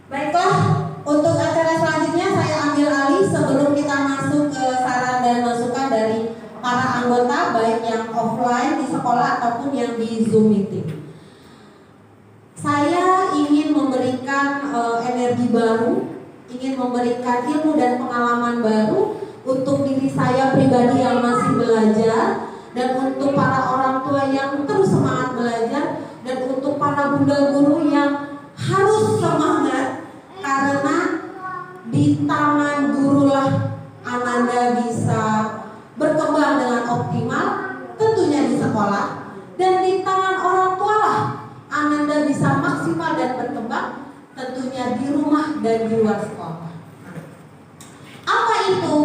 Baiklah, untuk acara selanjutnya saya ambil alih sebelum kita masuk ke saran dan masukan dari para anggota, baik yang offline di sekolah ataupun yang di Zoom meeting. Saya ingin memberikan energi baru, ingin memberikan ilmu dan pengalaman baru untuk diri saya pribadi yang masih belajar, dan untuk para orang tua yang terus semangat belajar, dan untuk para bunda guru yang harus semangat, karena di tangan gurulah Ananda bisa berkembang dengan optimal, tentunya di sekolah, dan di tangan orang tua lah Ananda bisa maksimal dan berkembang, tentunya di rumah dan di luar sekolah. Apa itu?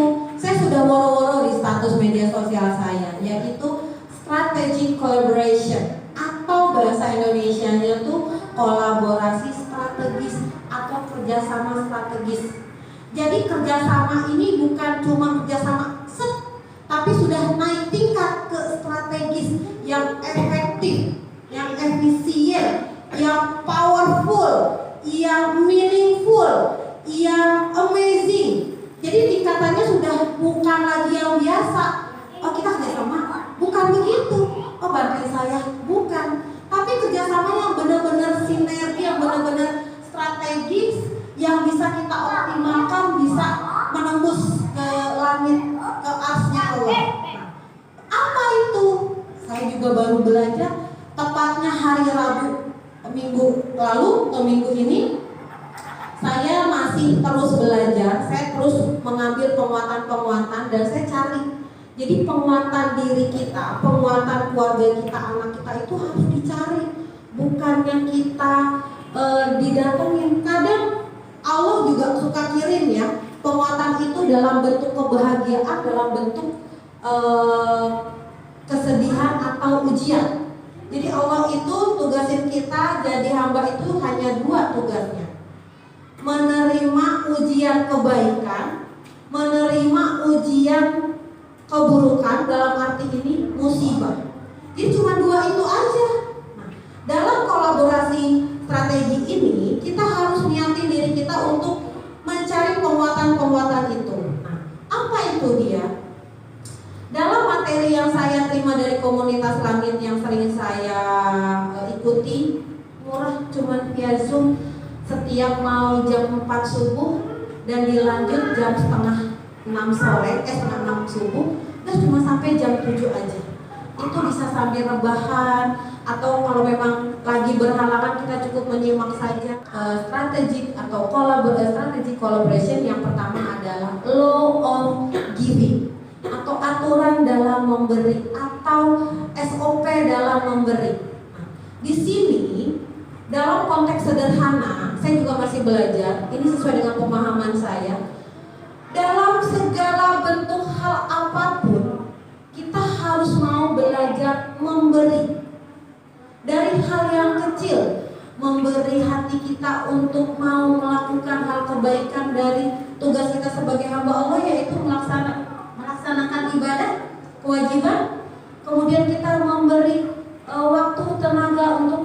Saya sudah woro-woro di status media sosial saya, yaitu strategic collaboration, atau bahasa Indonesianya tuh kolaborasi strategis atau kerjasama strategis. Jadi kerjasama ini bukan cuma kerjasama tapi sudah naik tingkat ke strategis yang efektif, yang efisien, yang powerful, yang meaningful, yang amazing. Jadi tingkatannya sudah bukan lagi yang biasa. Oh, kita kerjasama, bukan begitu. Oh, bantuin saya, bukan. Tapi kerjasama yang benar-benar sinergi, yang benar-benar strategis, yang bisa kita optimalkan, bisa menembus ke langit, ke arsnya Allah. Apa itu? Saya juga baru belajar. Tepatnya hari Rabu minggu lalu atau minggu ini, saya masih terus belajar. Saya terus mengambil penguatan-penguatan dan saya cari. Jadi penguatan diri kita, penguatan keluarga kita, anak kita itu harus dicari. Bukannya kita didatengin. Kadang Allah juga suka kirim ya penguatan itu dalam bentuk kebahagiaan, dalam bentuk kesedihan atau ujian. Jadi Allah itu tugasin kita jadi hamba itu hanya dua tugasnya: menerima ujian kebaikan, menerima ujian keburukan, dalam arti ini musibah. Jadi cuma dua itu aja. Nah, dalam kolaborasi strategi ini kita harus niatin diri kita untuk mencari penguatan-penguatan itu. Nah, apa itu dia? Dalam materi yang saya terima dari komunitas langit yang sering saya ikuti, murah, cuman via Zoom, setiap mau jam 4 subuh dan dilanjut jam setengah 6 sore, setengah 6 subuh, terus cuma sampai jam 7 aja. Itu bisa sambil rebahan, atau kalau memang lagi berhalangan kita cukup menyimak saja. Strategic atau strategic collaboration yang pertama adalah law of giving, atau aturan dalam memberi, atau SOP dalam memberi. Nah, di sini dalam konteks sederhana, saya juga masih belajar. Ini sesuai dengan pemahaman saya. Dalam segala bentuk hal apapun, kita harus mau belajar memberi. Dari hal yang kecil, memberi hati kita untuk mau melakukan hal kebaikan dari tugas kita sebagai hamba Allah, yaitu melaksanakan ibadah, kewajiban. Kemudian kita memberi waktu, tenaga untuk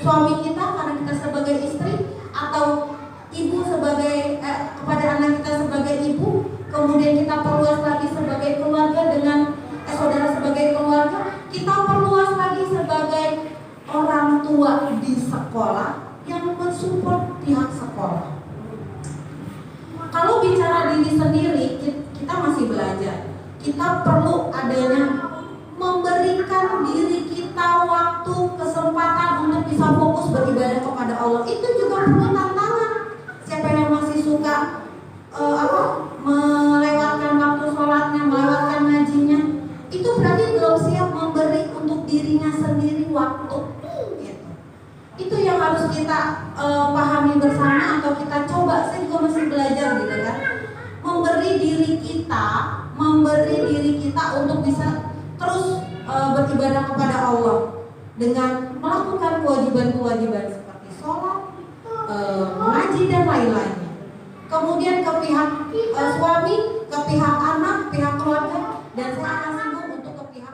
suami kita karena kita sebagai istri, atau ibu sebagai kepada anak kita sebagai ibu. Kemudian kita perluas lagi sebagai keluarga dengan saudara sebagai keluarga. Kita perluas lagi sebagai orang tua di sekolah yang mensupport pihak sekolah. Kalau bicara diri sendiri, kita masih belajar. Kita perlu adanya memberikan diri kita waktu, kesempatan untuk bisa fokus beribadah kepada Allah. Itu juga perlu tantangan. Siapa yang masih suka melewatkan waktu sholatnya, melewatkan ngajinya, itu berarti belum siap memberi untuk dirinya sendiri waktu. Gitu. Itu yang harus kita pahami bersama, atau kita coba. Saya juga masih belajar gitu kan. Memberi diri kita untuk bisa terus beribadah kepada Allah dengan melakukan kewajiban-kewajiban seperti sholat, mengaji dan lain-lainnya. Kemudian ke pihak suami, ke pihak anak, pihak keluarga, dan saya akan singgung untuk ke pihak